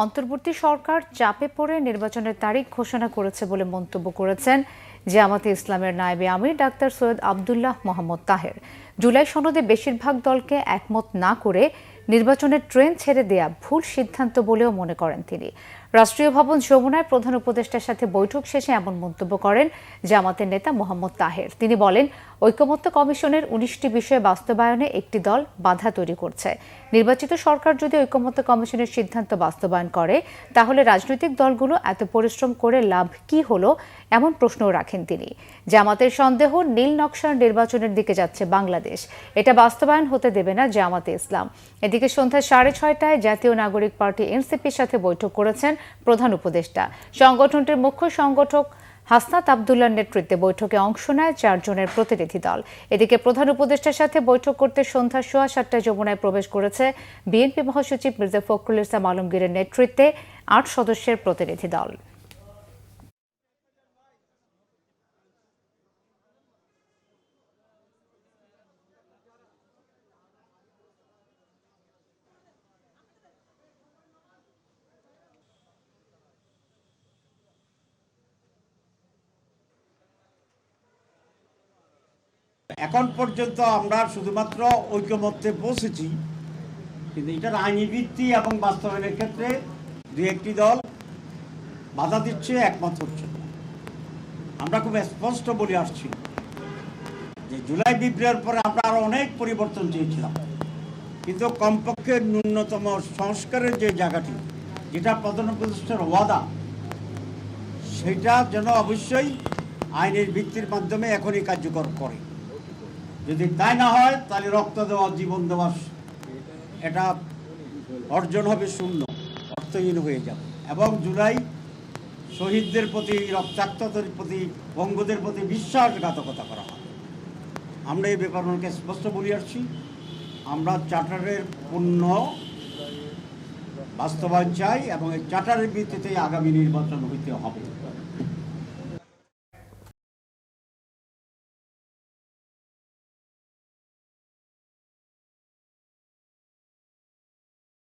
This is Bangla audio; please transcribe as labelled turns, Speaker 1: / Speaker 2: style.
Speaker 1: অন্তর্বর্তী সরকার চাপে পড়ে নির্বাচনের তারিখ ঘোষণা করেছে বলে মন্তব্য করেছেন জামাতে ইসলামের নায়েবে আমির ডাক্তার সৈয়দ আব্দুল্লাহ মোহাম্মদ তাহের। জুলাই সনদে বেশিরভাগ দলকে একমত না করে নির্বাচনের ট্রেন ছেড়ে দেয়া ভুল সিদ্ধান্ত বলেও মনে করেন তিনি। রাষ্ট্রীয় ভবন যমুনায় প্রধান উপদেষ্টার সাথে বৈঠক শেষে এমন মন্তব্য করেন জামাতের নেতা মোহাম্মদ তাহের। তিনি বলেন, ঐকমত্য কমিশনের ১৯টি বিষয় বাস্তবায়নে একটি দল বাধা তৈরি করছে। নির্বাচিত সরকার যদি ঐকমত্য কমিশনের সিদ্ধান্ত বাস্তবায়ন করে তাহলে রাজনৈতিক দলগুলো এত পরিশ্রম করে লাভ কি হলো, এমন প্রশ্নও রাখেন তিনি। জামাতের সন্দেহ, নীল নকশার নির্বাচনের দিকে যাচ্ছে বাংলাদেশ। এটা বাস্তবায়ন হতে দেবে না জামাতে ইসলাম। এদিকে সন্ধ্যা 6:30টায় জাতীয় নাগরিক পার্টি এনসিপির সাথে বৈঠক করেছেন প্রধান উপদেষ্টা। সংগঠনটির মুখ্য সংগঠক হাসনাত আবদুল্লাহর নেতৃত্বে বৈঠকে অংশ নেয় 4 জনের প্রতিনিধি দল। এদিকে প্রধান উপদেষ্টার সাথে বৈঠক করতে সন্ধ্যা 7:15টায় যমুনায় প্রবেশ করেছে বিএনপি মহাসচিব মির্জা ফখরুল ইসলাম আলমগীরের নেতৃত্বে 8 সদস্যের প্রতিনিধি দল।
Speaker 2: এখন পর্যন্ত আমরা শুধুমাত্র ঐকমত্যে পৌঁছেছি, কিন্তু এটার আইনি ভিত্তি এবং বাস্তবায়নের ক্ষেত্রে দু একটি দল বাধা দিচ্ছে, একমত হচ্ছে না। আমরা খুব স্পষ্ট বলে আসছি যে জুলাই বিপ্লবের পরে আমরা আরো অনেক পরিবর্তন চেয়েছিলাম, কিন্তু কমপক্ষে ন্যূনতম সংস্কারের যে জায়গাটি, যেটা প্রধান উপদেষ্টার ওয়াদা, সেটা যেন অবশ্যই আইনের ভিত্তির মাধ্যমে এখনই কার্যকর করে। যদি তাই না হয় তাহলে রক্ত দেওয়া, জীবন দেওয়া, এটা অর্জন হবে শূন্য, অর্থহীন হয়ে যাবে। এবং জুলাই শহীদদের প্রতি, রক্তাক্তদের প্রতি, বঙ্গদের প্রতি বিশ্বাসঘাতকতা করা হয়। আমরা এই ব্যাপারকে স্পষ্ট বলে আসছি, আমরা চার্টারের পূর্ণ বাস্তবায়ন চাই এবং এই চার্টারের ভিত্তিতে আগামী নির্বাচন হইতে হবে।